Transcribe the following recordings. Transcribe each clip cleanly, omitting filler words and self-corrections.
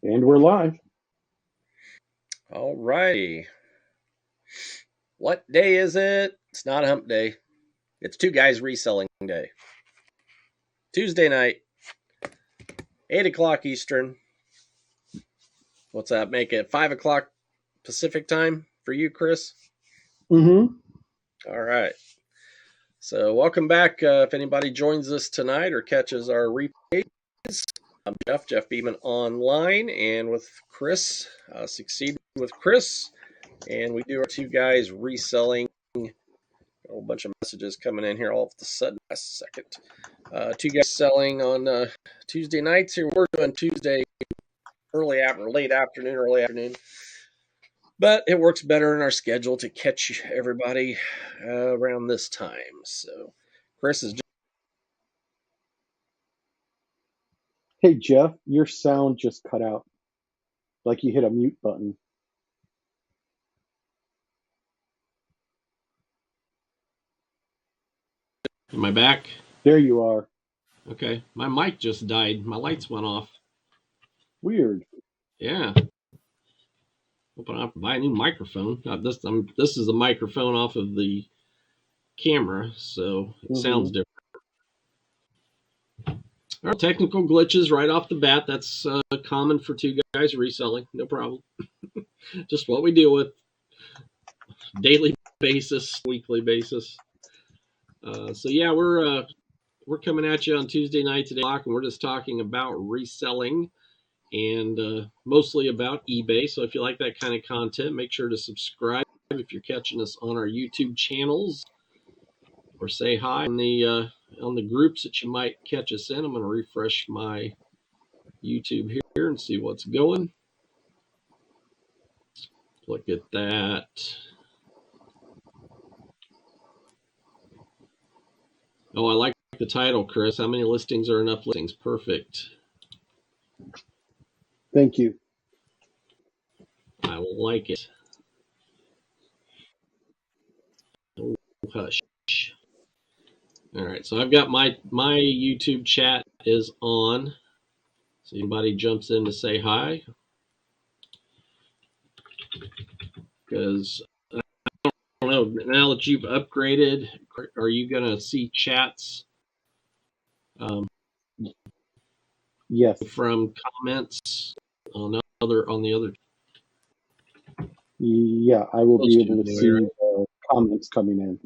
And we're live. All righty. What day is it? It's not hump day. It's two guys reselling day. Tuesday night, 8 o'clock Eastern. What's that make it? 5 o'clock Pacific time for you, Chris? Mm-hmm. All right. So welcome back. If anybody joins us tonight or catches our replays, I'm Jeff Beeman online, and with Chris, Succeed with Chris. And we do our two guys reselling. A whole bunch of messages coming in here all of a sudden. A second. Two guys selling on Tuesday nights here. We're doing Tuesday late afternoon, early afternoon. But it works better in our schedule to catch everybody around this time. So Chris is just... Hey, Jeff, your sound just cut out. Like you hit a mute button. Am I back? There you are. Okay. My mic just died. My lights went off. Weird. Yeah. Hoping I have to buy a new microphone. This is a microphone off of the camera, so it sounds different. Our technical glitches right off the bat. That's common for two guys reselling. No problem. Just what we deal with. Daily basis, weekly basis. So yeah, we're coming at you on Tuesday night today, and we're just talking about reselling and mostly about eBay. So if you like that kind of content, make sure to subscribe if you're catching us on our YouTube channels, or say hi on the groups that you might catch us in. I'm going to refresh my YouTube here and see what's going. Look at that. Oh, I like the title, Chris. How many listings are enough listings? Perfect. Thank you. I like it. Oh, hush. All right, so I've got my YouTube chat is on. So anybody jumps in to say hi, because I don't know, now that you've upgraded, are you gonna see chats? Yes. From comments on the other. Yeah, I will be able to see the comments coming in.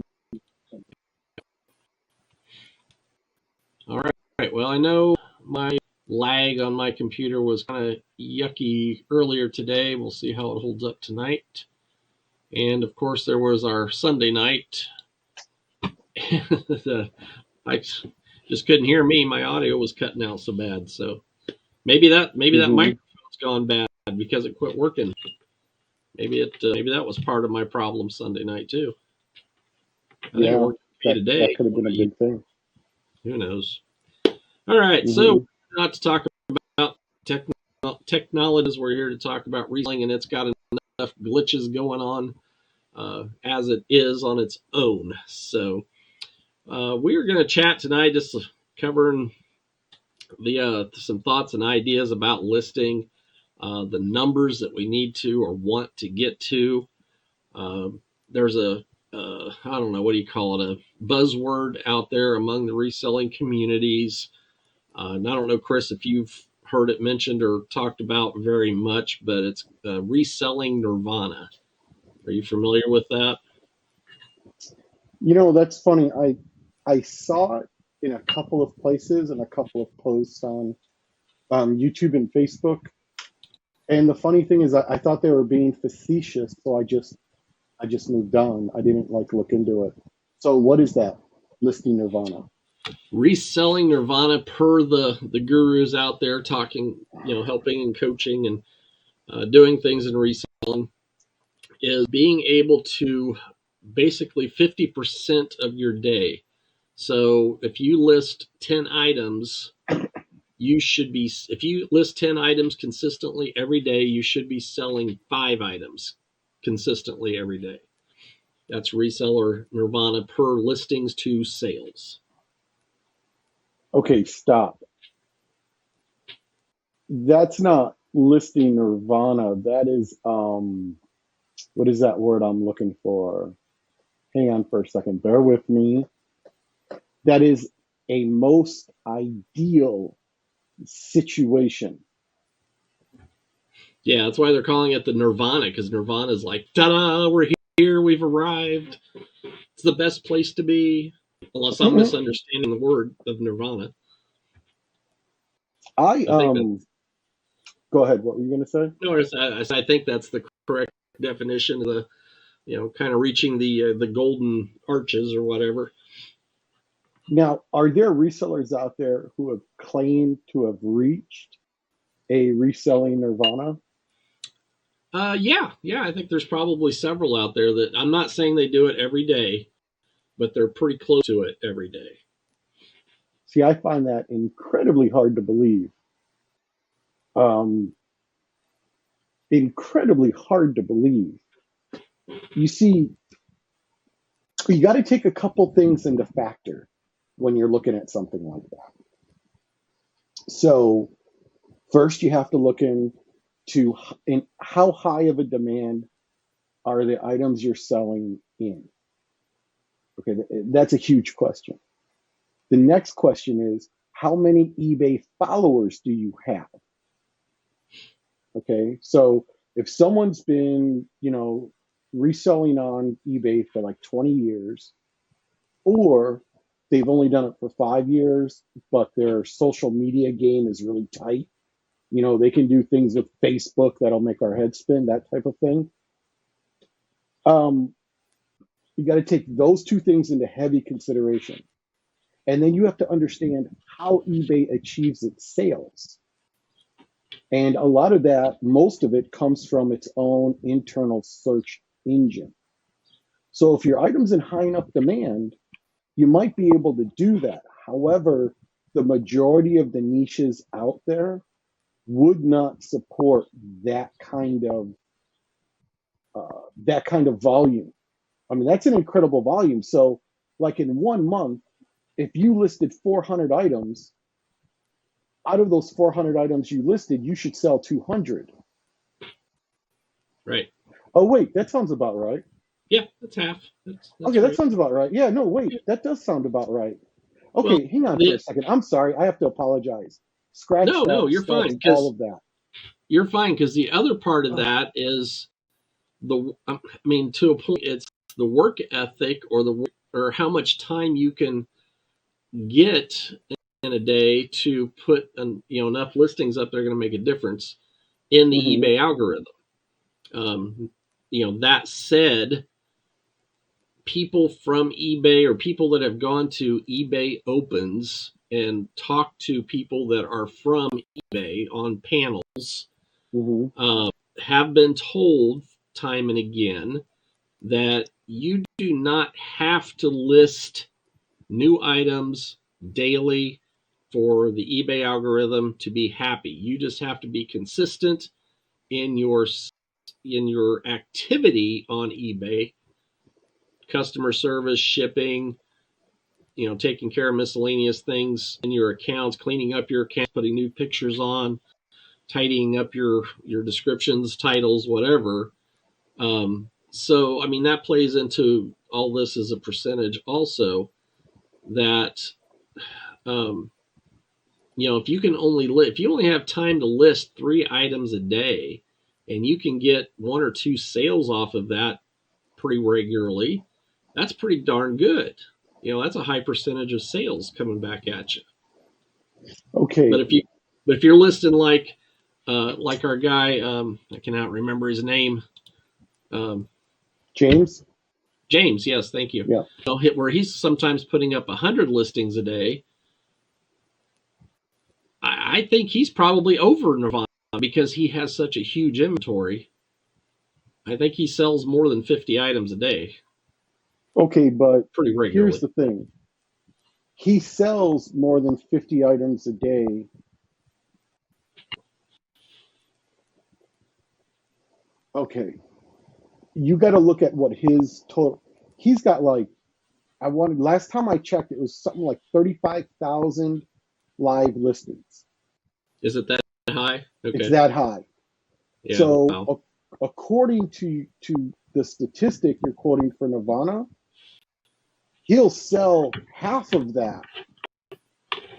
All right. Well, I know my lag on my computer was kind of yucky earlier today. We'll see how it holds up tonight. And of course, there was our Sunday night. I just couldn't hear me. My audio was cutting out so bad. So maybe that microphone's gone bad because it quit working. Maybe that was part of my problem Sunday night too. I think it worked for me today. That could have been a good thing. Who knows? All right, so not to talk about technologies, we're here to talk about reselling, and it's got enough glitches going on as it is on its own. So we are going to chat tonight, just covering some thoughts and ideas about listing, the numbers that we need to or want to get to. There's I don't know, what do you call it, a buzzword out there among the reselling communities. And I don't know, Chris, if you've heard it mentioned or talked about very much, but it's reselling nirvana. Are you familiar with that? You know, that's funny. I saw it in a couple of places and a couple of posts on YouTube and Facebook. And the funny thing is, I thought they were being facetious, so I just moved on. I didn't look into it. So what is that? Listing nirvana. Reselling nirvana, per the gurus out there talking, helping and coaching and doing things in reselling, is being able to basically 50% of your day. So if you list 10 items, if you list 10 items consistently every day, you should be selling 5 items consistently every day. That's reseller nirvana per listings to sales. Okay, stop. That's not listing Nirvana. That is, what is that word I'm looking for? Hang on for a second. Bear with me. That is a most ideal situation. Yeah, that's why they're calling it the Nirvana, because Nirvana is like, ta-da, we're here, we've arrived. It's the best place to be. Unless I'm misunderstanding the word of Nirvana. I I think that Go ahead. What were you going to say? no, I think that's the correct definition of the, kind of reaching the golden arches or whatever. Now, are there resellers out there who have claimed to have reached a reselling nirvana? Yeah, I think there's probably several out there that I'm not saying they do it every day, but they're pretty close to it every day. See, I find that incredibly hard to believe. Um, Incredibly hard to believe. You see, you got to take a couple things into factor when you're looking at something like that. So, first, you have to look into in how high of a demand are the items you're selling in. Okay, that's a huge question. The next question is, how many eBay followers do you have? Okay, so if someone's been, reselling on eBay for like 20 years, or they've only done it for 5 years, but their social media game is really tight, they can do things with Facebook that'll make our head spin, that type of thing. Um, you got to take those two things into heavy consideration. And then you have to understand how eBay achieves its sales. And a lot of that, most of it comes from its own internal search engine. So if your item's in high enough demand, you might be able to do that. However, the majority of the niches out there would not support that kind of volume. I mean, that's an incredible volume. So, like in 1 month, if you listed 400 items, out of those 400 items you listed, you should sell 200. Right. Oh, wait, that sounds about right. Yeah, that's half. That's Okay, right. that sounds about right. Yeah, no, wait, that does sound about right. Well, Okay, hang on for a second. I'm sorry. I have to apologize. Scratch no, that, you're start fine all because of that. the other part of that is I mean, to a point, it's the work ethic or how much time you can get in a day to put enough listings up that are going to make a difference in the Mm-hmm. eBay algorithm. That said, people from eBay or people that have gone to eBay Opens and talked to people that are from eBay on panels Mm-hmm. have been told time and again that you do not have to list new items daily for the eBay algorithm to be happy. You just have to be consistent in your activity on eBay, customer service, shipping, taking care of miscellaneous things in your accounts, cleaning up your accounts, putting new pictures on, tidying up your descriptions, titles, whatever. So, I mean, that plays into all this as a percentage also that, um, if you only have time to list 3 items a day and you can get 1 or 2 sales off of that pretty regularly, that's pretty darn good. That's a high percentage of sales coming back at you. Okay, But if you're listing like our guy, I cannot remember his name. Um, James? James, yes, thank you. Yeah. Where he's sometimes putting up 100 listings a day. I think he's probably over Nirvana because he has such a huge inventory. I think he sells more than 50 items a day Okay, but pretty here's regularly. the thing. He sells more than 50 items a day. Okay. You got to look at what his total, he's got like, last time I checked, it was something like 35,000 live listings. Is it that high? It's Okay. that high. Yeah. So Wow. according to the statistic you're quoting for Nirvana, he'll sell half of that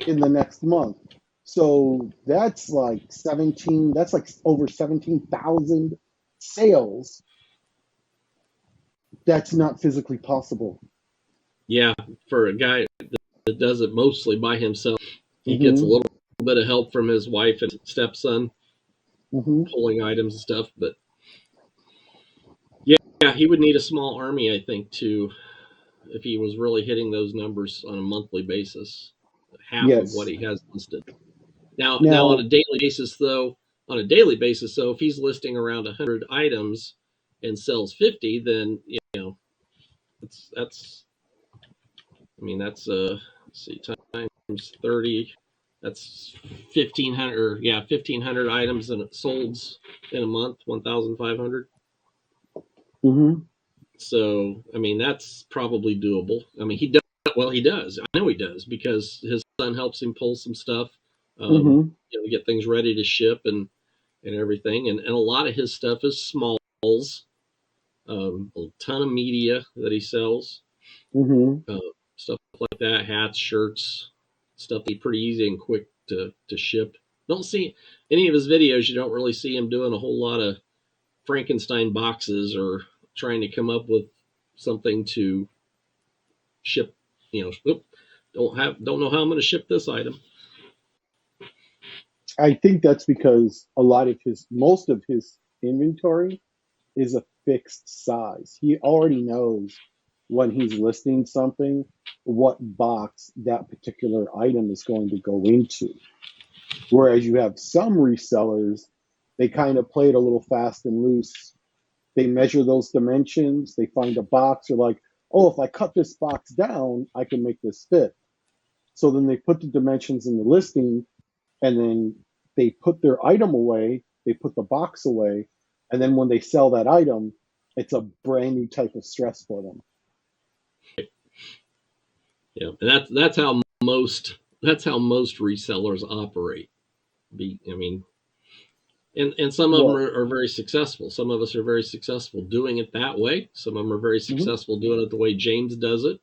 in the next month. So that's like 17, that's like over 17,000 sales. That's not physically possible. Yeah. For a guy that does it mostly by himself, he gets a Mm-hmm. little bit of help from his wife and stepson Mm-hmm. pulling items and stuff. But yeah, he would need a small army, I think, to if he was really hitting those numbers on a monthly basis, half of what Yes. he has listed. Now on a Now, daily basis, though, if he's listing around 100 items and sells 50, then that's I mean that's let's see times 30, that's 1,500. Or, yeah, 1,500 items and it sold in a month, 1,500. mm-hmm. So I mean that's probably doable. I mean he does well. He does. I know he does because his son helps him pull some stuff, Mm-hmm. get things ready to ship and everything. And a lot of his stuff is smalls, a ton of media that he sells, Mm-hmm. uh, stuff like that, hats, shirts, stuff that's pretty easy and quick to ship. Don't see any of his videos. You don't really see him doing a whole lot of Frankenstein boxes or trying to come up with something to ship. Don't know how I'm going to ship this item. I think that's because most of his inventory is a fixed size. He already knows when he's listing something what box that particular item is going to go into. Whereas you have some resellers, they kind of play it a little fast and loose. They measure those dimensions, they find a box, they're like, oh, if I cut this box down, I can make this fit. So then they put the dimensions in the listing, and then they put their item away, they put the box away, and then when they sell that item, it's a brand new type of stress for them. Yeah, and that's how most resellers operate. I mean, and some of them Well, are very successful. Some of us are very successful doing it that way. Some of them are very mm-hmm, successful doing it the way James does it.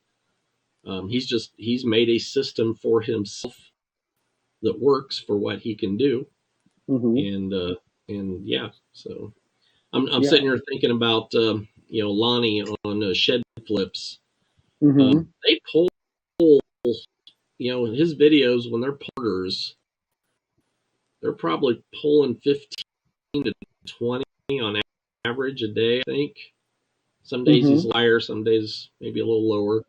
He's made a system for himself that works for what he can do, mm-hmm, and yeah. So I'm yeah, sitting here thinking about Lonnie on Shed Flips. mm-hmm, They pull his videos when they're porters. They're probably pulling 15 to 20 on average a day, I think. Some days mm-hmm, he's higher, some days maybe a little lower.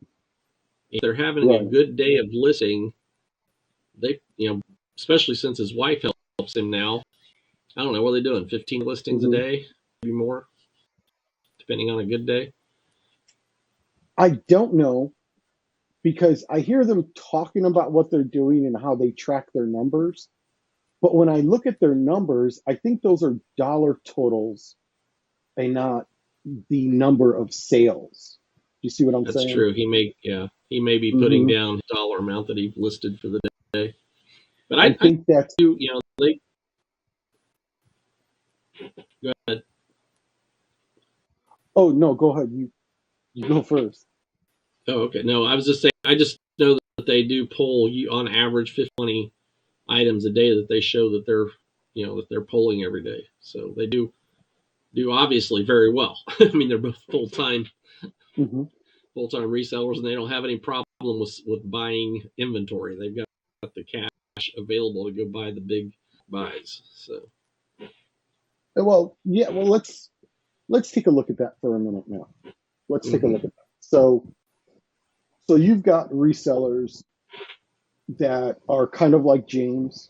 If they're having a right, good day of listing, especially since his wife helps him now. I don't know, what are they doing? 15 listings a mm-hmm. day, maybe more, depending on a good day. I don't know because I hear them talking about what they're doing and how they track their numbers. But when I look at their numbers, I think those are dollar totals and not the number of sales. Do you see what I'm That's saying? true. He may be putting Mm-hmm. down the dollar amount that he listed for the day. But I I think that's. do, they go ahead. Oh no, go ahead. You go first. Oh, okay. No, I was just saying. I just know that they do pull you on average 50 items a day that they show that they're pulling every day. So they do obviously very well. I mean, they're both Mm-hmm. full time resellers, and they don't have any problem with buying inventory. They've got the cash available to go buy the big buys. So Well, yeah. Well, let's take a look at that for a minute now. Let's take a mm-hmm. look at that. So you've got resellers that are kind of like James,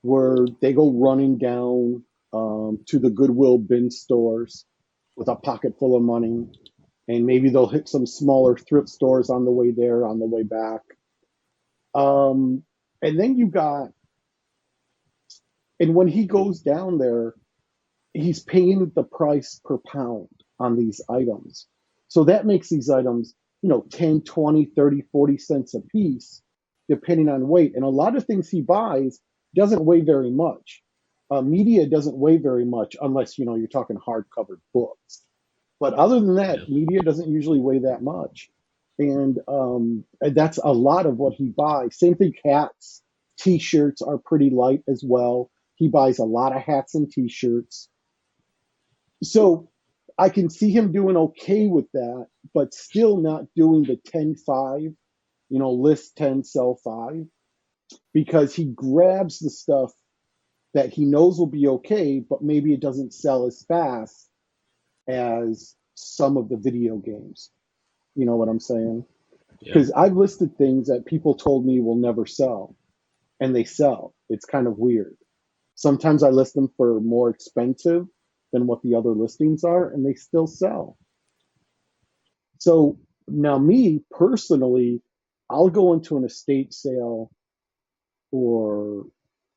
where they go running down to the Goodwill bin stores with a pocket full of money, and maybe they'll hit some smaller thrift stores on the way there, on the way back. Um, and then and when he goes down there, he's paying the price per pound on these items. So that makes these items, 10, 20, 30, 40 cents a piece, depending on weight. And a lot of things he buys doesn't weigh very much. Media doesn't weigh very much unless you're talking hardcover books. But other than Yeah. that, media doesn't usually weigh that much, and that's a lot of what he buys. Same thing, hats, t-shirts are pretty light as well. He buys a lot of hats and t-shirts. So I can see him doing okay with that, but still not doing the 10-5, list 10, sell 5, because he grabs the stuff that he knows will be okay, but maybe it doesn't sell as fast as some of the video games. You know what I'm saying? Yeah. Because I've listed things that people told me will never sell, and they sell. It's kind of weird. Sometimes I list them for more expensive than what the other listings are, and they still sell. So now, me personally, I'll go into an estate sale or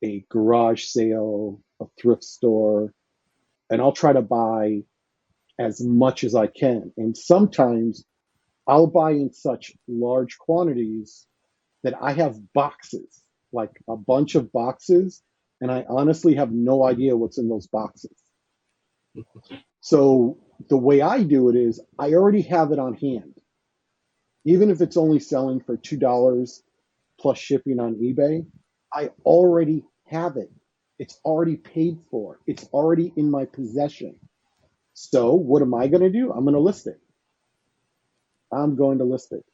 a garage sale, a thrift store, and I'll try to buy as much as I can. And sometimes I'll buy in such large quantities that I have boxes, like a bunch of boxes, and I honestly have no idea what's in those boxes. So the way I do it is I already have it on hand. Even if it's only selling for $2 plus shipping on eBay, I already have it. It's already paid for. It's already in my possession. So what am I going to do? I'm going to list it. I'm going to list it.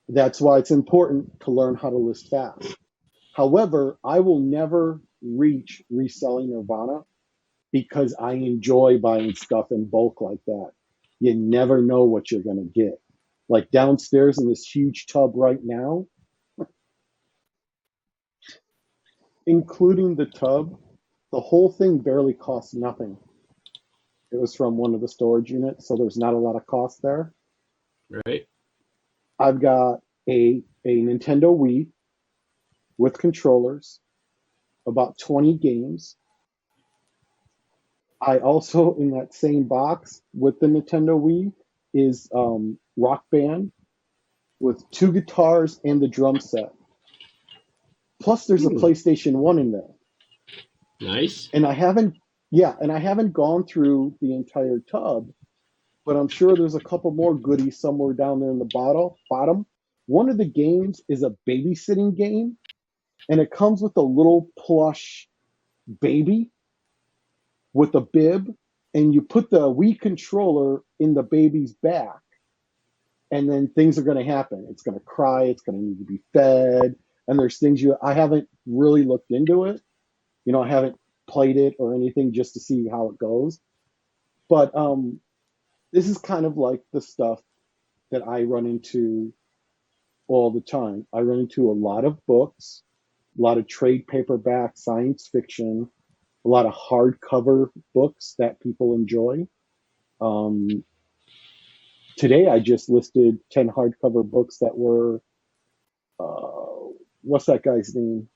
That's why it's important to learn how to list fast. However, I will never reach reselling Nirvana because I enjoy buying stuff in bulk like that. You never know what you're going to get. Like downstairs in this huge tub right now, including the tub, the whole thing barely costs nothing. It was from one of the storage units, so there's not a lot of cost there. Right. I've got a Nintendo Wii with controllers, about 20 games. I also, in that same box with the Nintendo Wii, is Rock Band with 2 guitars and the drum set. Plus, there's a PlayStation 1 in there. Nice. And I haven't gone through the entire tub, but I'm sure there's a couple more goodies somewhere down there in the bottom. One of the games is a babysitting game, and it comes with a little plush baby with a bib, and you put the Wii controller in the baby's back, and then things are going to happen. It's going to cry. It's going to need to be fed. And there's things I haven't really looked into it. I haven't played it or anything just to see how it goes. But this is kind of like the stuff that I run into all the time. I run into a lot of books, a lot of trade paperback science fiction, a lot of hardcover books that people enjoy. Um, Today, I just listed 10 hardcover books that were, what's that guy's name?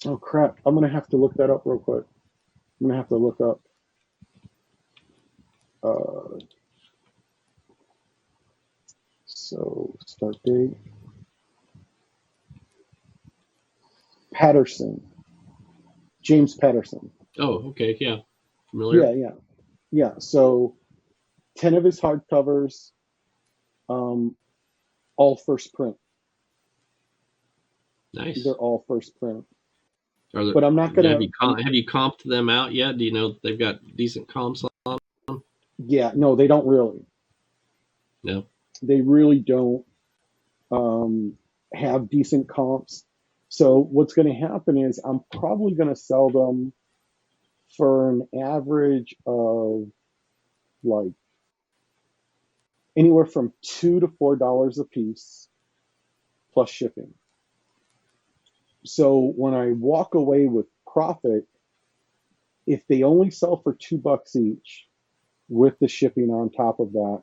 Oh, crap. I'm going to have to look that up real quick. I'm going to have to look up. Uh, so, start date. Patterson. James Patterson. Oh, okay. Yeah. Familiar. Yeah. So, 10 of his hardcovers, all first print. Nice. They're all first print. Are there, But I'm not going have you comped them out yet? Do you know they've got decent comps on? Yeah, no, they don't really. No. They really don't have decent comps. So what's going to happen is I'm probably going to sell them for an average of like anywhere from $2 to $4 a piece plus shipping. So when I walk away with profit, if they only sell for $2 each with the shipping on top of that,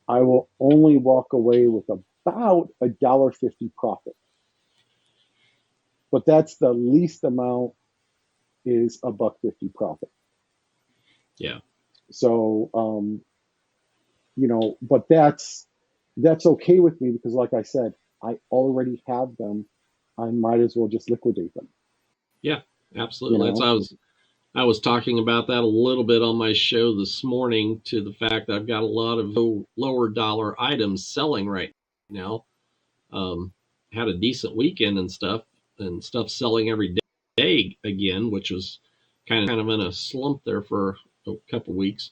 I will only walk away with about $1.50 profit. But that's the least amount is $1.50 profit. Yeah. So but that's okay with me because like I said, I already have them. I might as well just liquidate them. Yeah, absolutely. You That's know? I was talking about that a little bit on my show this morning, to the fact that I've got a lot of lower dollar items selling right now. Had a decent weekend and stuff selling every day again, which was kind of in a slump there for a couple weeks.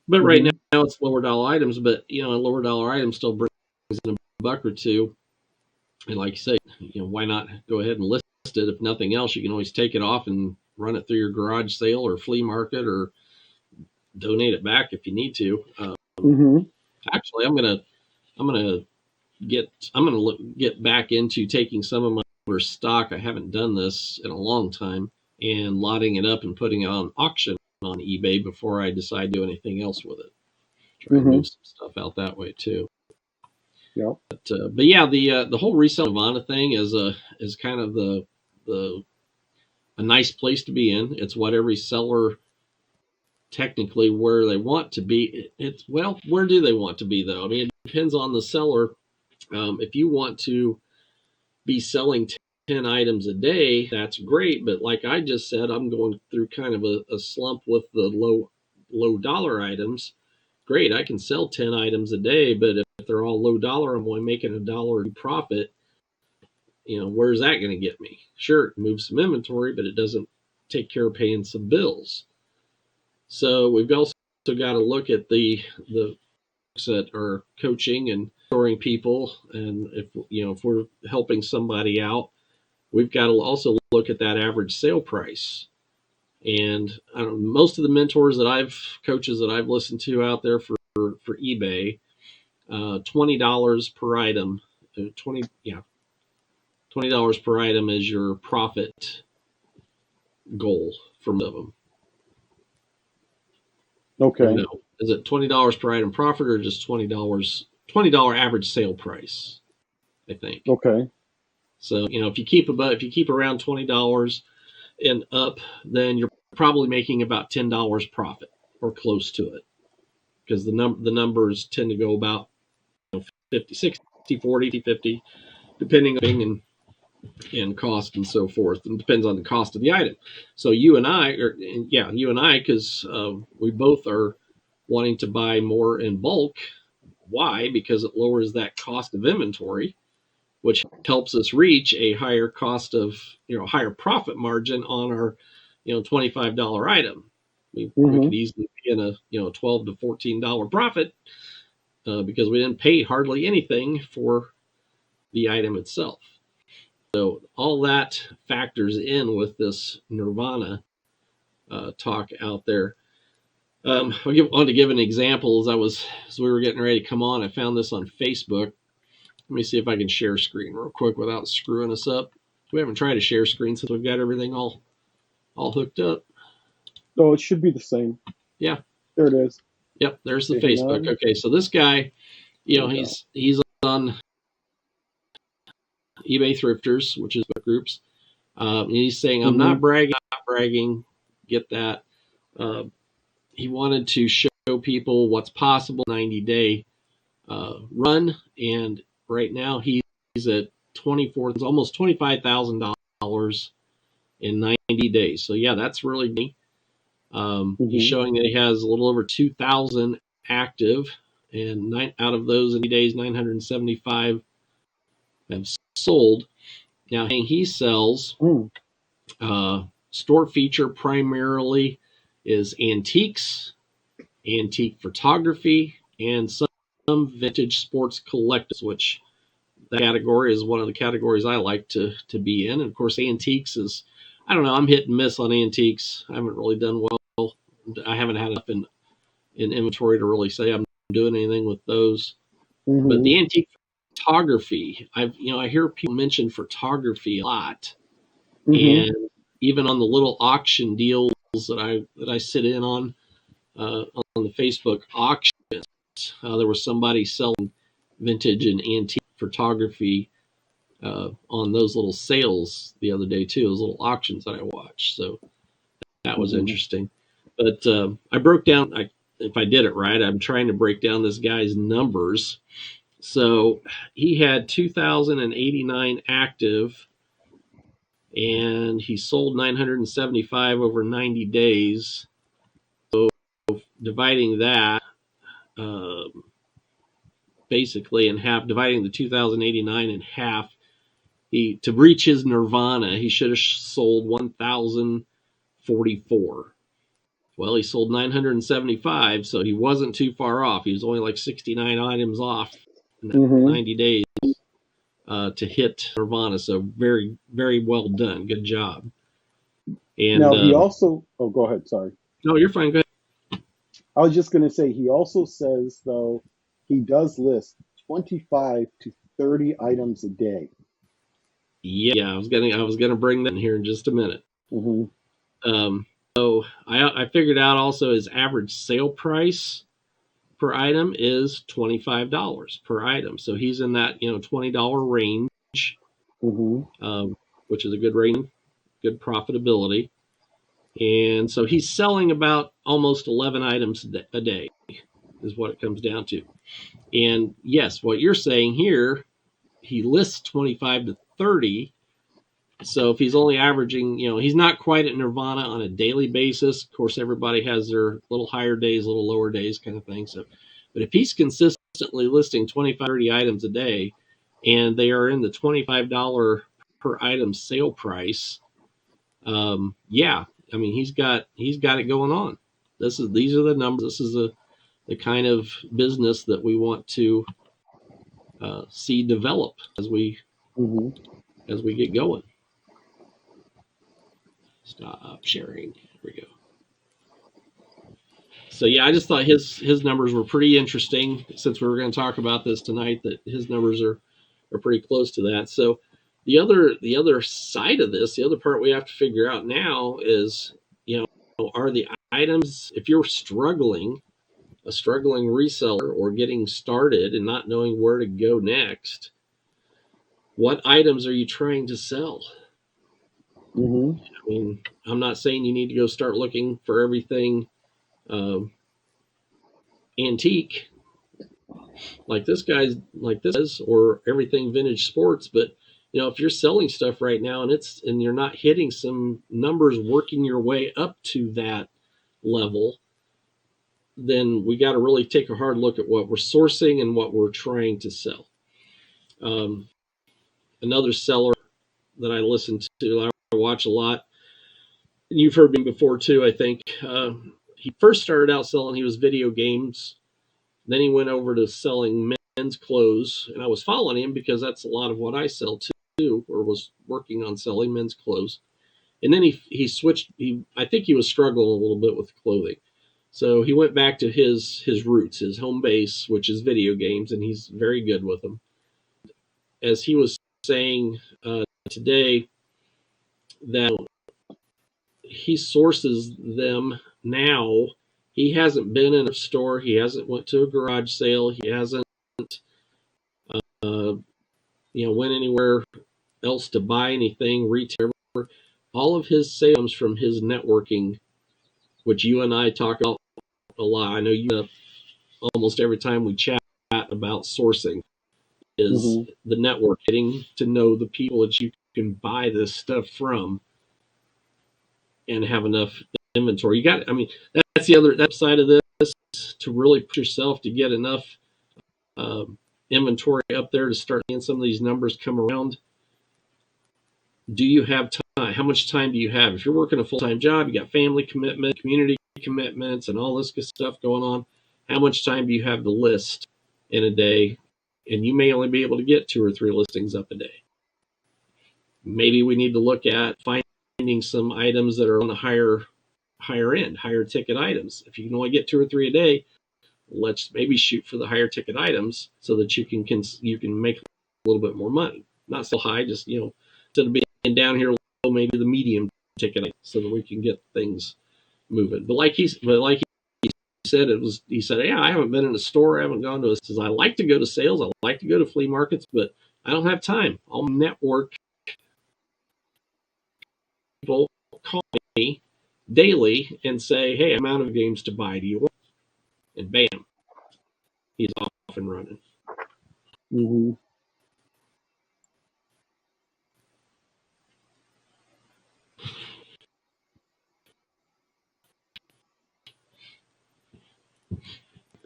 But right Hmm. now it's lower dollar items, but a lower dollar item still brings in a buck or two. And like you say, why not go ahead and list it? If nothing else, you can always take it off and run it through your garage sale or flea market, or donate it back if you need to. Hmm. Actually, I'm gonna get back into taking some of my stock. I haven't done this in a long time, and lotting it up and putting it on auction on eBay before I decide to do anything else with it. Try and Hmm. move some stuff out that way too. Yep. But yeah, the whole resale Nirvana thing is kind of the a nice place to be in. It's what every seller technically where they want to be. It's well, where do they want to be though? I mean, it depends on the seller. If you want to be selling 10 items a day, that's great. But like I just said, I'm going through kind of a slump with the low dollar items. Great, I can sell 10 items a day, but if they're all low dollar, I'm only making $1 profit. Where's that going to get me? Sure, it moves some inventory, but it doesn't take care of paying some bills. So we've also got to look at the that are coaching and mentoring people, and if we're helping somebody out, we've got to also look at that average sale price. And most of the coaches that I've listened to out there for eBay, $20 per item, 20 $20 per item is your profit goal for most of them. Or Okay. no, is it $20 per item profit, or just $20 average sale price? I think. Okay. So if you keep around $20 and up, then you're probably making about $10 profit or close to it, because the numbers tend to go about 50, 60, 40, 50, depending on and cost and so forth, and depends on the cost of the item. So you and I, because we both are wanting to buy more in bulk. Why? Because it lowers that cost of inventory, which helps us reach a higher cost of, higher profit margin on our, $25 item. We Hmm. could easily be in a, $12 to $14 profit, because we didn't pay hardly anything for the item itself. So all that factors in with this Nirvana talk out there. I to give an example. As we were getting ready to come on, I found this on Facebook. Let me see if I can share screen real quick without screwing us up. We haven't tried a share screen since we've got everything all hooked up. So it should be the same. Yeah. There it is. Yep. There's the Okay, hang Facebook. on. Okay. So this guy, There we go. he's on eBay Thrifters, which is groups. And he's saying, I'm Hmm. not bragging. Get that. Uh, he wanted to show people what's possible 90-day run. And right now he's at almost $25,000 in 90 days. So yeah, that's really neat. He's Hmm. showing that he has a little over 2,000 active, and out of those 90 days, 975 have sold. Now he sells Mm. store feature primarily is antiques, antique photography, and some vintage sports collectors, which that category is one of the categories I like to be in. And of course, antiques is, I don't know, I'm hit and miss on antiques. I haven't really done well. I haven't had enough in inventory to really say I'm doing anything with those. But Hmm. the antique photography, I hear people mention photography a lot, Hmm. and even on the little auction deals that I sit in on the Facebook auctions, there was somebody selling vintage and antique photography on those little sales the other day too, those little auctions that I watched. So that was Hmm. interesting. But I broke down. If I did it right, I'm trying to break down this guy's numbers. So he had 2,089 active, and he sold 975 over 90 days. So dividing that basically in half, dividing the 2,089 in half, to reach his nirvana, he should have sold 1,044. Well, he sold 975, so he wasn't too far off. He was only like 69 items off in 90 days to hit nirvana. So very, very well done. Good job. And now he also. Oh, go ahead. Sorry. No, you're fine. Go ahead. I was just going to say he also says though he does list 25 to 30 items a day. Yeah, I was gonna bring that in here in just a minute. So I figured out also his average sale price per item is $25 per item. So he's in that $20 range, which is a good range, good profitability. And so he's selling about almost 11 items a day is what it comes down to. And yes, what you're saying here, he lists 25 to 30. So if he's only averaging, he's not quite at nirvana on a daily basis. Of course, everybody has their little higher days, little lower days kind of thing. So, but if he's consistently listing 25, 30 items a day, and they are in the $25 per item sale price, yeah, I mean, he's got it going on. These are the numbers. This is the kind of business that we want to see develop as we get going. Stop sharing. Here we go. So yeah, I just thought his numbers were pretty interesting since we were going to talk about this tonight. That his numbers are pretty close to that. So the other side of this, the other part we have to figure out now is, are the items, if you're a struggling reseller or getting started and not knowing where to go next, what items are you trying to sell? I mean, I'm not saying you need to go start looking for everything antique like this is, or everything vintage sports, but if you're selling stuff right now and you're not hitting some numbers, working your way up to that level, then we got to really take a hard look at what we're sourcing and what we're trying to sell. Another seller that I listen to, I watch a lot, and you've heard me before too, I think. He first started out selling, he was video games. Then he went over to selling men's clothes, and I was following him because that's a lot of what I sell too, or was working on selling men's clothes. And then he switched. I think he was struggling a little bit with clothing, so he went back to his roots, his home base, which is video games, and he's very good with them. As he was saying today, that he sources them now. He hasn't been in a store. He hasn't went to a garage sale. He hasn't, went anywhere else to buy anything, retail. All of his sales comes from his networking, which you and I talk about a lot. I know you almost every time we chat about sourcing is the network, getting to know the people that you can buy this stuff from and have enough inventory. That's the other side of this, to really put yourself to get enough inventory up there to start seeing some of these numbers come around. Do you have time? How much time do you have? If you're working a full-time job, you got family commitment, community commitments, and all this good stuff going on, how much time do you have to list in a day? And you may only be able to get 2 or 3 listings up a day. Maybe we need to look at finding some items that are on the higher end, higher ticket items. If you can only get 2 or 3 a day, let's maybe shoot for the higher ticket items so that you can make a little bit more money. Not so high, just instead of being down here low, maybe the medium ticket items, so that we can get things moving. But like he said, he said, yeah, I haven't been in a store, I haven't gone to says, I like to go to sales, I like to go to flea markets, but I don't have time. I'll network. People call me daily and say, hey, I'm out of games to buy. Do you want? And bam, he's off and running.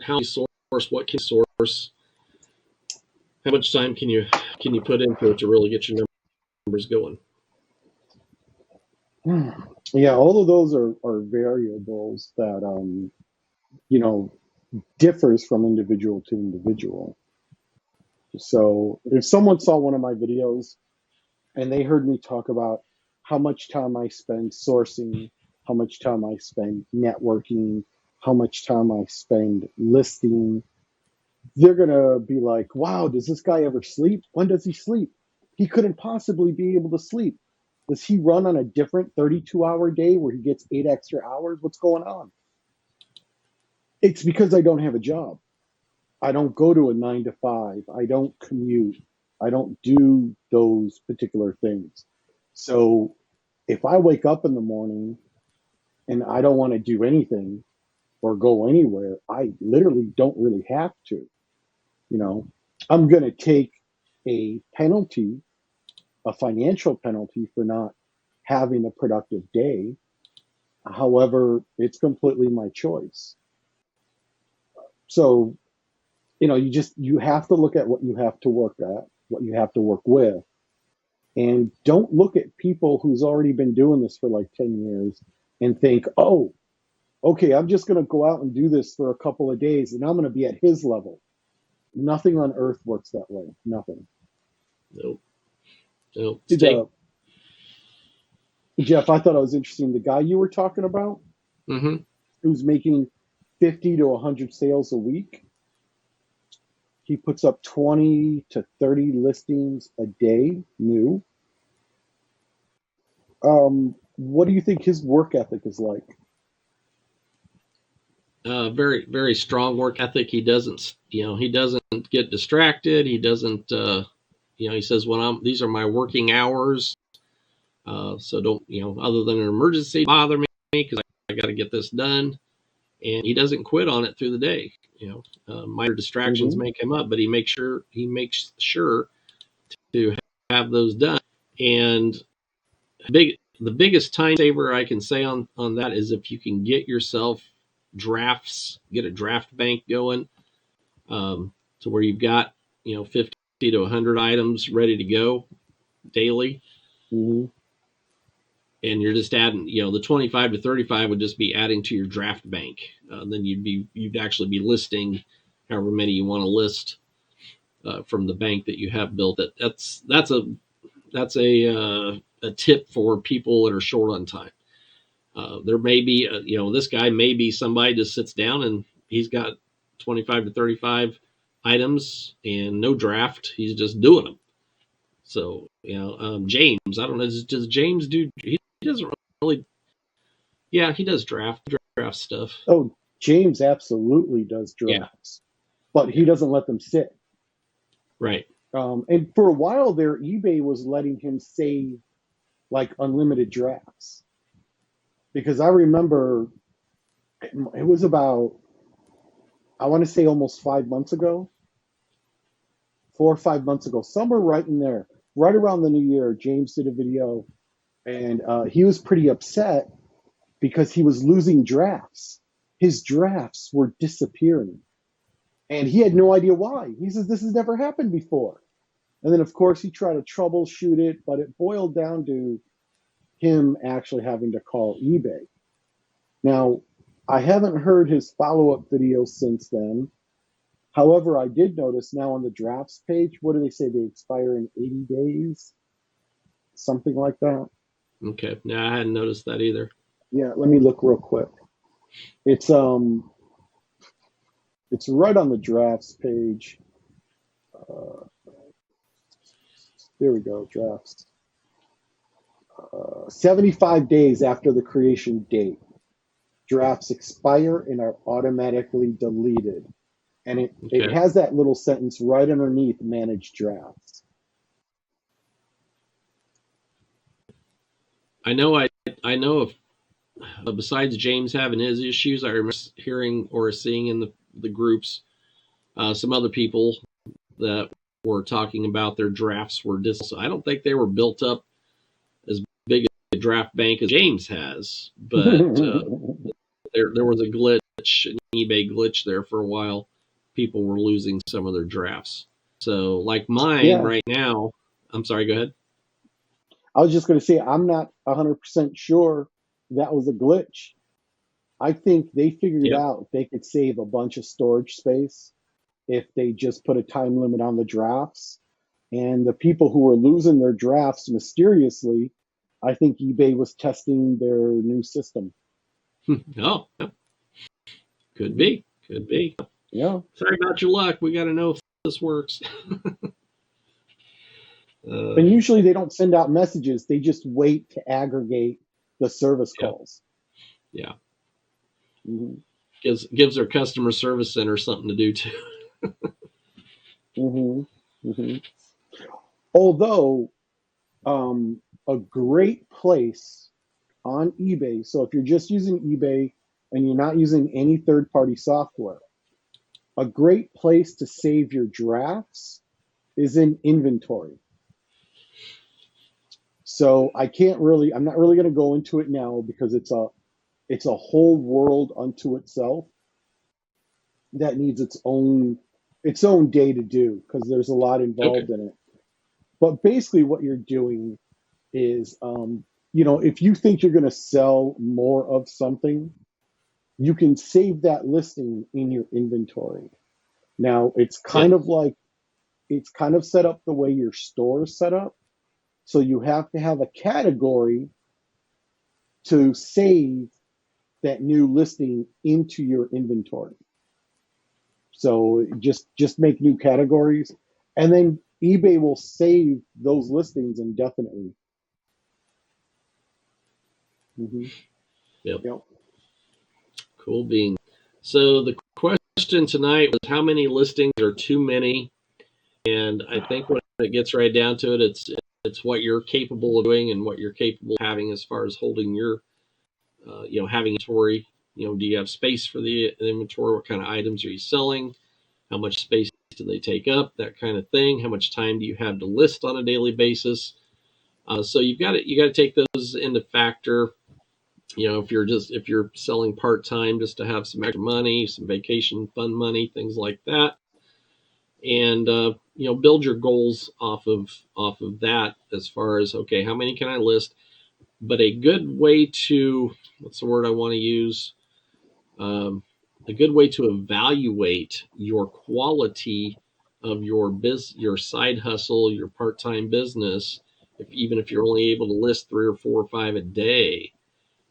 how you source, what can you source, how much time can you put into it to really get your numbers going? Yeah, all of those are variables that you know differs from individual to individual. So if someone saw one of my videos and they heard me talk about how much time I spend sourcing, how much time I spend networking, how much time I spend listing, they're going to be like, wow, does this guy ever sleep? When does he sleep? He couldn't possibly be able to sleep. Does he run on a different 32-hour day where he gets 8 extra hours? What's going on? It's because I don't have a job. I don't go to a 9 to 5. I don't commute. I don't do those particular things. So if I wake up in the morning and I don't want to do anything or go anywhere, I literally don't really have to. You know, I'm going to take a penalty, a financial penalty for not having a productive day. However, it's completely my choice. So, you have to look at what you have to work at, what you have to work with, and don't look at people who's already been doing this for like 10 years and think, oh, okay, I'm just going to go out and do this for a couple of days and I'm going to be at his level. Nothing on earth works that way. Nothing. Nope. Nope. Jeff, I thought it was interesting. The guy you were talking about, who's making 50 to 100 sales a week, he puts up 20 to 30 listings a day new. What do you think his work ethic is like? Very, very strong work ethic. He doesn't get distracted. He doesn't, he says, these are my working hours. So don't, other than an emergency, bother me because I got to get this done. And he doesn't quit on it through the day. Minor distractions may come up, but he makes sure to have those done. And the biggest time saver I can say on that is if you can get yourself drafts, get a draft bank going, to where you've got 50 to 100 items ready to go daily. And you're just adding, the 25 to 35 would just be adding to your draft bank. Then you'd actually be listing however many you want to list from the bank that you have built. That's a tip for people that are short on time. There may be, this guy may be somebody just sits down and he's got 25 to 35 items and no draft. He's just doing them. So, James, I don't know, does James do, he doesn't really, yeah, he does draft stuff. Oh, James absolutely does drafts, but he doesn't let them sit. Right. And for a while there, eBay was letting him save like unlimited drafts. Because I remember it was about, I want to say almost 5 months ago, 4 or 5 months ago, somewhere right in there, right around the new year, James did a video and he was pretty upset because he was losing drafts. His drafts were disappearing and he had no idea why. He says, this has never happened before. And then, of course, he tried to troubleshoot it, but it boiled down to him actually having to call eBay. Now, I haven't heard his follow-up video since then. However, I did notice now on the drafts page, what do they say? They expire in 80 days? Something like that. Okay. No, I hadn't noticed that either. Yeah, let me look real quick. It's right on the drafts page. There we go, drafts. 75 days after the creation date, drafts expire and are automatically deleted. And it has that little sentence right underneath manage drafts. I know if besides James having his issues, I remember hearing or seeing in the groups some other people that were talking about their drafts were so I don't think they were built up as big a draft bank as James has, but there was a glitch an eBay glitch there for a while. People were losing some of their drafts. So, like mine Yeah, right now, I'm sorry, go ahead. I was just going to say, I'm not 100% sure that was a glitch. I think they figured Yep. out they could save a bunch of storage space if they just put a time limit on the drafts. And the people who were losing their drafts mysteriously, I think eBay was testing their new system. Oh, could Mhm. be. Could be. Yeah. Sorry about your luck. We got to know if this works. Uh, And usually they don't send out messages, they just wait to aggregate the service yeah. calls. Yeah. Hmm. Gives their customer service center something to do too. Hmm. Hmm. Although, a great place on eBay, so if you're just using eBay and you're not using any third party software, a great place to save your drafts is in inventory. So I'm not really going to go into it now because it's a whole world unto itself that needs its own day to do because there's a lot Okay. involved in it. But basically, what you're doing is, if you think you're going to sell more of something, you can save that listing in your inventory. Now, Yeah. it's kind of set up the way your store is set up. So you have to have a category to save that new listing into your inventory. So just make new categories, and then eBay will save those listings indefinitely. Hmm. Yep. Yep. Cool beans. So the question tonight was how many listings are too many? And I think when it gets right down to it, it's what you're capable of doing and what you're capable of having as far as holding your, having inventory. Do you have space for the inventory? What kind of items are you selling? How much space do they take up? That kind of thing. How much time do you have to list on a daily basis? So you got to take those into factor. If you're selling part time just to have some extra money, some vacation fund money, things like that, and build your goals off of that as far as okay, how many can I list? But a good way to what's the word I want to use? Um, a good way to evaluate your quality of your side hustle, your part time business, even if you're only able to list 3 or 4 or 5 a day,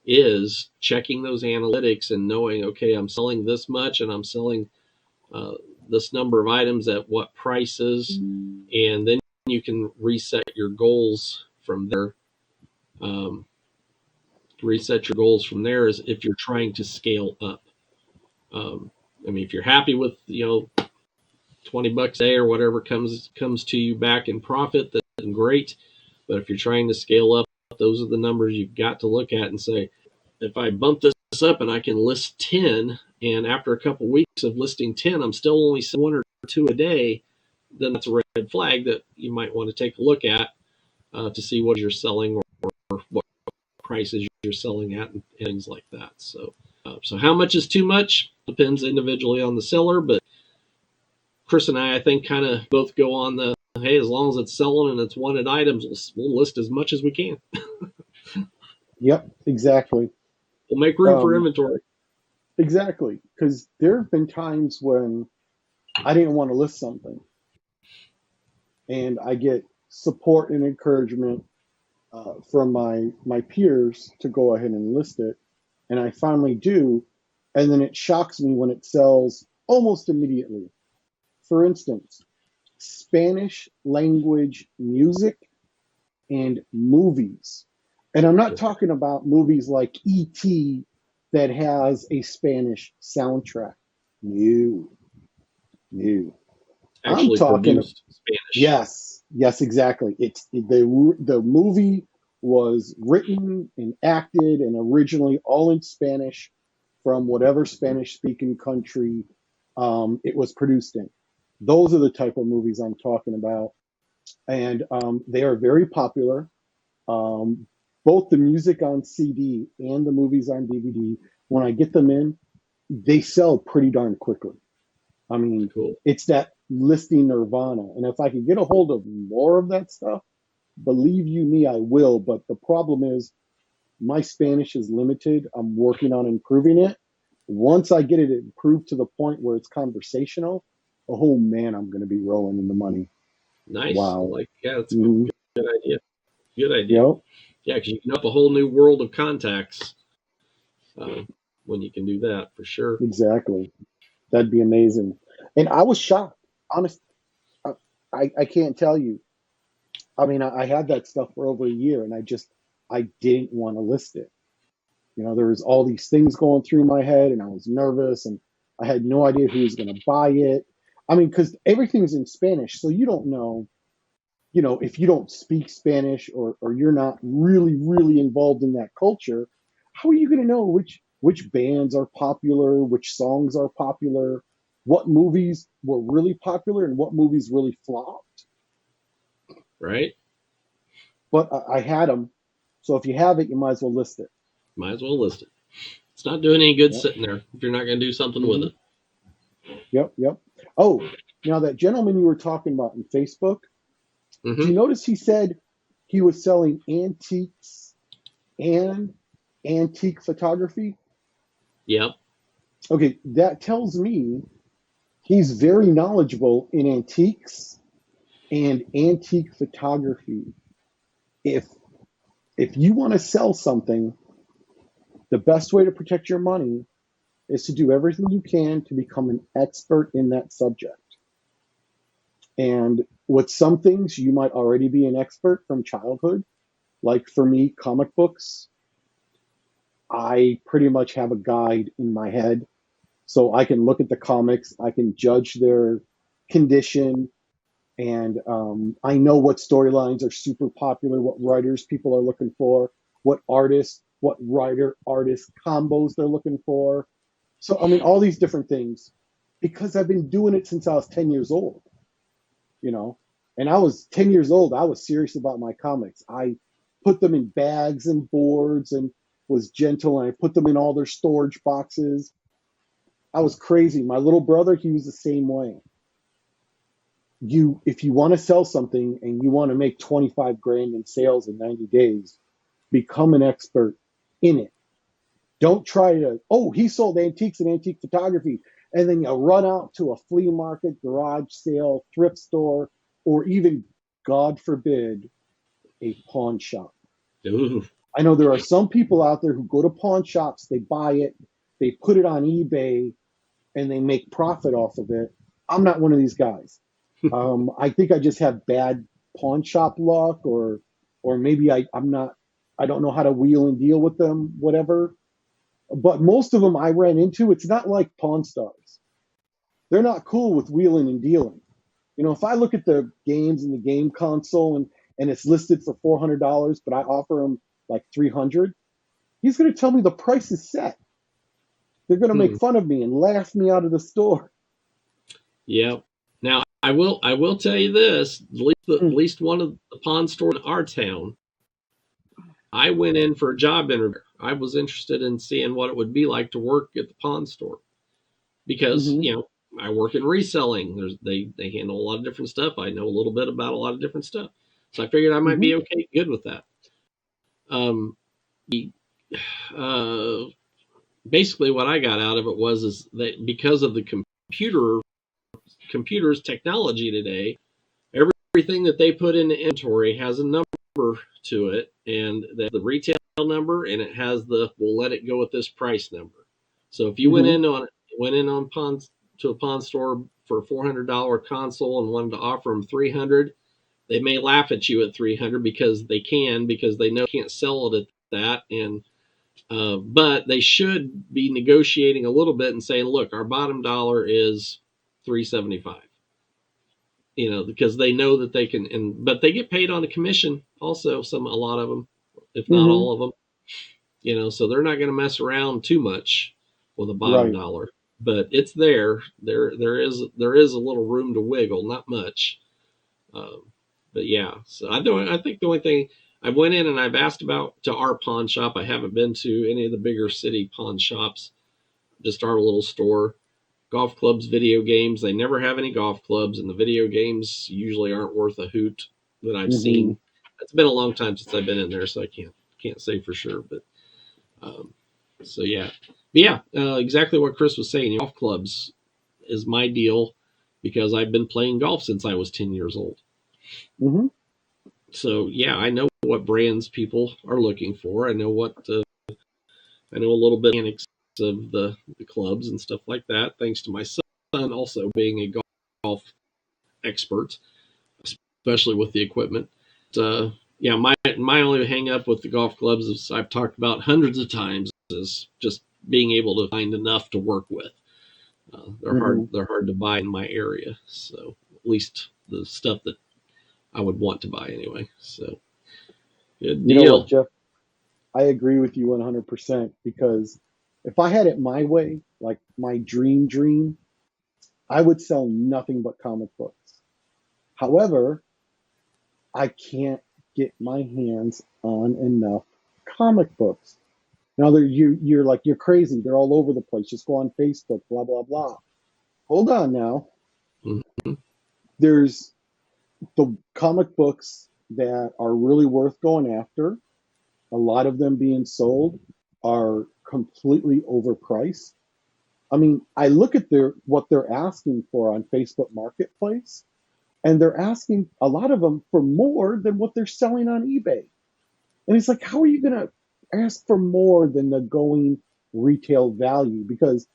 is checking those analytics and knowing, okay, I'm selling this much and I'm selling uh, this number of items at what prices, and then you can reset your goals from there. Um, reset your goals from there is if you're trying to scale up. Um, I mean, if you're happy with $20 a day or whatever comes to you back in profit, then great. But if you're trying to scale up, those are the numbers you've got to look at and say, if I bump this up and I can list 10, and after a couple of weeks of listing 10, I'm still only selling 1 or 2 a day, then that's a red flag that you might want to take a look at to see what you're selling or what prices you're selling at and things like that. So how much is too much depends individually on the seller, but Chris and I think, kind of both go on the hey, as long as it's selling and it's wanted items, we'll list as much as we can. Yep. Exactly. We'll make room for Um, inventory. exactly. Because there have been times when I didn't want to list something, and I get support and encouragement from my peers to go ahead and list it, and I finally do, and then it shocks me when it sells almost immediately. For instance, Spanish language music and movies. And I'm not talking about movies like E.T. that has a Spanish soundtrack. No, no. I'm Actually talking, produced Spanish. yes, exactly. The movie was written and acted and originally all in Spanish from whatever Spanish speaking country it was produced in. Those are the type of movies I'm talking about, and they are very popular. Um, Both the music on CD and the movies on DVD, when I get them in, they sell pretty darn quickly. I mean, Cool. it's that listing nirvana. And if I could get a hold of more of that stuff, believe you me, I will. But the problem is my Spanish is limited. I'm working on improving it. Once I get it improved to the point where it's conversational, oh man, I'm going to be rolling in the money. Nice. Wow. Like, yeah, that's a Mhm. good idea. Good idea. Yep, Yeah, because you can open up a whole new world of contacts when you can do that, for sure. exactly. That'd be amazing. And I was shocked. Honest, I can't tell you. I mean, I had that stuff for over a year, and I didn't want to list it. You know, there was all these things going through my head, and I was nervous, and I had no idea who was going to buy it. I mean, because everything's in Spanish, so you don't know. You know, if you don't speak Spanish or you're not really really involved in that culture, how are you going to know which bands are popular, which songs are popular, what movies were really popular and what movies really flopped? Right? But I had them, so if you have it, you might as well list it. Might as well list it. It's not doing any good Yep. sitting there if you're not going to do something with Mhm. it. Yep. Oh, now that gentleman you were talking about in Facebook, did you Hmm. notice he said he was selling antiques and antique photography? Yep. Okay, that tells me he's very knowledgeable in antiques and antique photography. If if you want to sell something, the best way to protect your money is to do everything you can to become an expert in that subject. And with some things, you might already be an expert from childhood. Like for me, comic books, I pretty much have a guide in my head. So I can look at the comics, I can judge their condition, and I know what storylines are super popular, what writers people are looking for, what artists, what writer artist combos they're looking for. So, I mean, all these different things because I've been doing it since I was 10 years old, you know. And I was 10 years old, I was serious about my comics. I put them in bags and boards and was gentle, and I put them in all their storage boxes. I was crazy. My little brother, he was the same way. If you want to sell something and you want to make 25 grand in sales in 90 days, become an expert in it. Don't try to, oh, he sold antiques and antique photography, and then you run out to a flea market, garage sale, thrift store, or even, God forbid, a pawn shop. Ooh. I know there are some people out there who go to pawn shops, they buy it, they put it on eBay, and they make profit off of it. I'm not one of these guys. I think I just have bad pawn shop luck, or maybe I'm not. I don't know how to wheel and deal with them, whatever. But most of them I ran into, it's not like Pawn Stars. They're not cool with wheeling and dealing. You know, if I look at the games in the game console and it's listed for $400, but I offer him like 300, he's going to tell me the price is set. They're going to Hmm. make fun of me and laugh me out of the store. Yep. Now I will tell you this: at Mm, least one of the pawn store in our town, I went in for a job interview. I was interested in seeing what it would be like to work at the pawn store because mhm, I work in reselling. They handle a lot of different stuff. I know a little bit about a lot of different stuff, so I figured I might mhm, be okay, good with that. Um, the, uh, Basically, what I got out of it was is that because of the computers technology today, everything that they put in the inventory has a number to it, and the retail number, and it has the we'll let it go at this price number. So if you mhm, went in on pawn to a pawn store for a $400 console and wanted to offer them 300, they may laugh at you at 300 because they know you can't sell it at that, and but they should be negotiating a little bit and saying, look, our bottom dollar is 375, because they know that they can, but they get paid on a commission also, a lot of them, if not mhm. all of them, so they're not going to mess around too much with a bottom Right. dollar, but it's there is a little room to wiggle, not much. Um, but yeah, so I think the only thing I went in and I've asked about to our pawn shop. I haven't been to any of the bigger city pawn shops. just our little store. Golf clubs, video games. They never have any golf clubs, and the video games usually aren't worth a hoot that I've Mm-hmm. seen. It's been a long time since I've been in there, so I can't say for sure. But so yeah, but yeah, exactly what Chris was saying. Golf clubs is my deal because I've been playing golf since I was 10 years old. Mm-hmm. So yeah, I know what brands people are looking for. I know I know a little bit of mechanics of the clubs and stuff like that. Thanks to my son also being a golf expert, especially with the equipment. Yeah, my only hang up with the golf clubs, as I've talked about hundreds of times, is just being able to find enough to work with. They're Mm-hmm. hard to buy in my area, so at least the stuff that I would want to buy anyway. So good You know what, deal. Jeff? I agree with you 100% because if I had it my way, like my dream, I would sell nothing but comic books. However, I can't get my hands on enough comic books. Now you're like you're crazy. They're all over the place. Just go on Facebook, blah blah blah. Hold on now. Mm-hmm. There's the comic books that are really worth going after. A lot of them being sold are completely overpriced. I mean, I look at what they're asking for on Facebook Marketplace, and they're asking a lot of them for more than what they're selling on eBay. And it's like, how are you going to ask for more than the going retail value? Because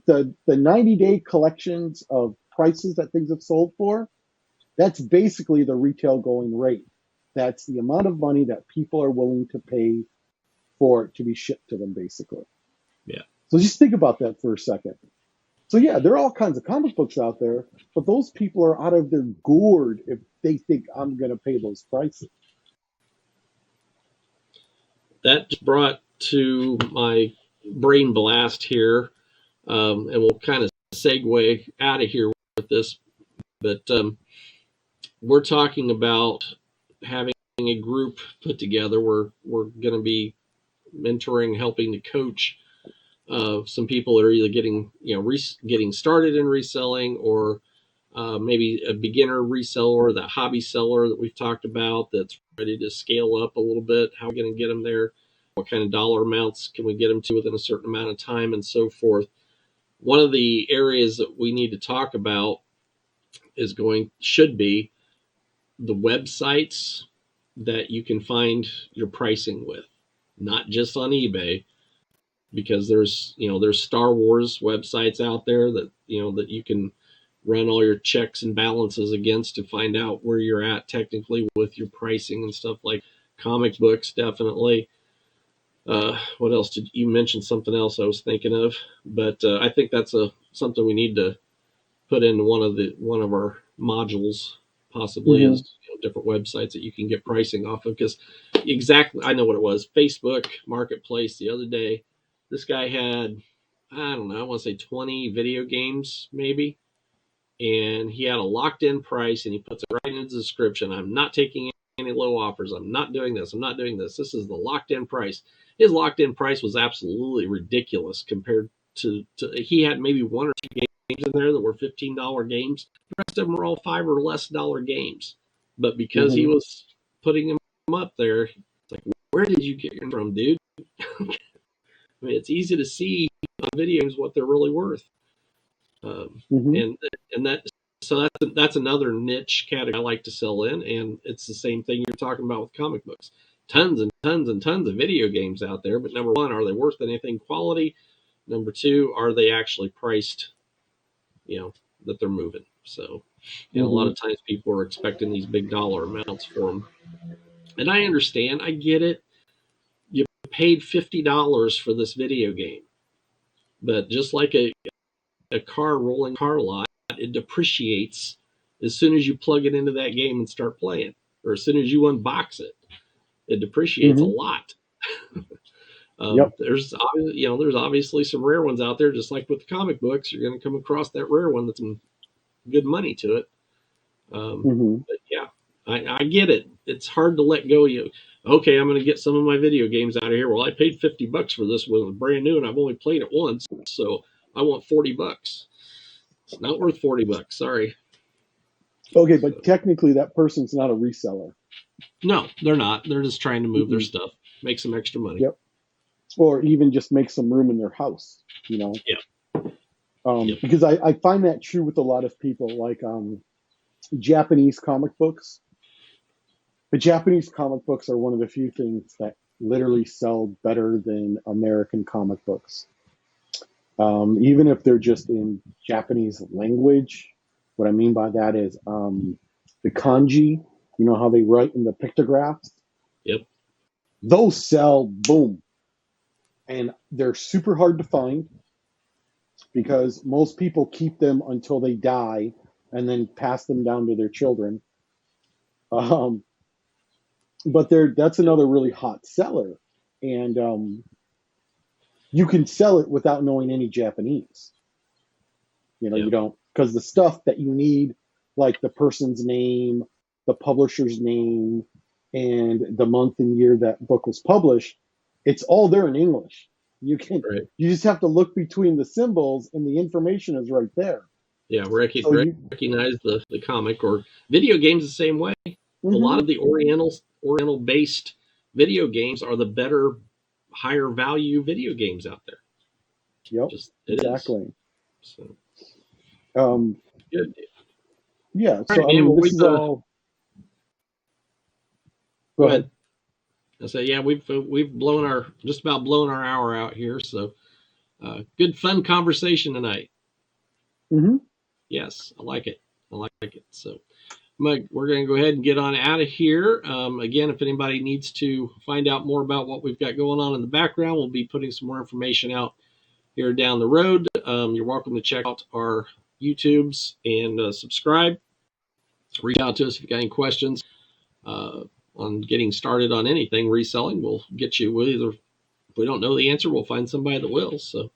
the 90-day collections of prices that things have sold for, that's basically the retail going rate. That's the amount of money that people are willing to pay for it to be shipped to them, basically. Yeah. So just think about that for a second. So yeah, there are all kinds of comic books out there, but those people are out of their gourd if they think I'm going to pay those prices. That just brought to my brain blast here, and we'll kind of segue out of here with this. But we're talking about having a group put together. We're going to be mentoring, helping to coach some people that are either getting started in reselling, or maybe a beginner reseller, that hobby seller that we've talked about that's ready to scale up a little bit. How are we going to get them there? What kind of dollar amounts can we get them to within a certain amount of time, and so forth. One of the areas that we need to talk about should be the websites that you can find your pricing with, not just on eBay, because there's Star Wars websites out there that that you can run all your checks and balances against to find out where you're at technically with your pricing and stuff. Like comic books, definitely. What else did you mention? Something else I was thinking of, but I think that's something we need to put into one of our modules, possibly, Mm-hmm. is different websites that you can get pricing off of. Because exactly, I know what it was. Facebook Marketplace the other day, this guy had, I don't know, I want to say 20 video games maybe, and he had a locked in price, and he puts it right in the description. I'm not taking any low offers. I'm not doing this. I'm not doing this. This is the locked in price. His locked in price was absolutely ridiculous compared to he had maybe one or two games in there that were $15 games. The rest of them were all $5 or less games. But because he Mm-hmm. was putting them up there, it's like, where did you get them from, dude? I mean, it's easy to see on videos what they're really worth. Mm-hmm. And that, so that's another niche category I like to sell in, and it's the same thing you're talking about with comic books. Tons and tons and tons of video games out there, but number one, are they worth anything quality? Number two, are they actually priced, that they're moving? So, a lot Mm-hmm. of times people are expecting these big dollar amounts for them, and I understand, I get it. You paid $50 for this video game, but just like a rolling car lot, it depreciates as soon as you plug it into that game and start playing, or as soon as you unbox it. It depreciates a Mm-hmm. lot. Yep. There's obviously some rare ones out there, just like with the comic books. You're going to come across that rare one that's some good money to it. Mm-hmm. But yeah, I get it. It's hard to let go. Okay, I'm going to get some of my video games out of here. Well, I paid $50 for this one, it was brand new, and I've only played it once, so I want $40. It's not worth $40. Sorry. Okay, but technically that person's not a reseller. No, they're not. They're just trying to move their Mm-mm. stuff, make some extra money. Yep. Or even just make some room in their house, Yeah. Yep. Because I find that true with a lot of people, like Japanese comic books. The Japanese comic books are one of the few things that literally sell better than American comic books. Even if they're just in Japanese language. What I mean by that is the kanji, you know how they write in the pictographs? Yep. Those sell boom. And they're super hard to find because most people keep them until they die and then pass them down to their children. But that's another really hot seller. And you can sell it without knowing any Japanese. Yep. You don't, because the stuff that you need, like the person's name, the publisher's name, and the month and year that book was published, it's all there in English. You just have to look between the symbols, and the information is right there. Yeah, recognize the comic. Or video games the same way. Mm-hmm. A lot of the Oriental-based video games are the better, higher value video games out there. Yep, exactly. So, good. Yeah. So right, I mean, this is all. Go ahead. I say, yeah, we've just about blown our hour out here. So, good fun conversation tonight. Mm-hmm. Yes, I like it. So, we're going to go ahead and get on out of here. Again, if anybody needs to find out more about what we've got going on in the background, we'll be putting some more information out here down the road. You're welcome to check out our YouTubes and subscribe. Reach out to us if you've got any questions on getting started on anything reselling. We'll get you with either. If we don't know the answer, we'll find somebody that will. So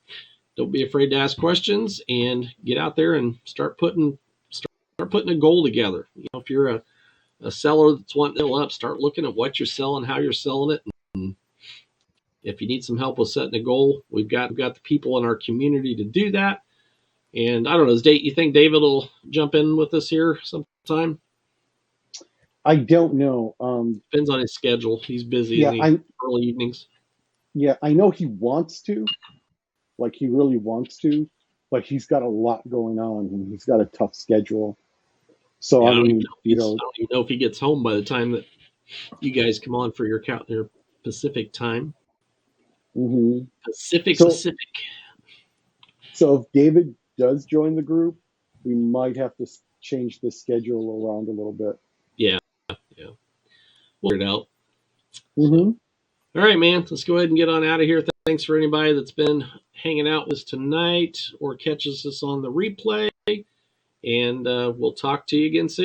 don't be afraid to ask questions and get out there and start putting a goal together. If you're a seller that's wanting to build up, start looking at what you're selling, how you're selling it. And if you need some help with setting a goal, we've got the people in our community to do that. And I don't know, you think David will jump in with us here sometime? I don't know. Depends on his schedule. He's busy in the early evenings. Yeah, I know he wants to. Like, he really wants to. But he's got a lot going on, and he's got a tough schedule. So, yeah, I don't even know if he gets home by the time that you guys come on for your Pacific time. Mm-hmm. Pacific. So if David does join the group, we might have to change the schedule around a little bit. Yeah. We'll figure it out. Mm-hmm. All right, man. Let's go ahead and get on out of here. Thanks for anybody that's been hanging out with us tonight or catches us on the replay. And we'll talk to you again soon.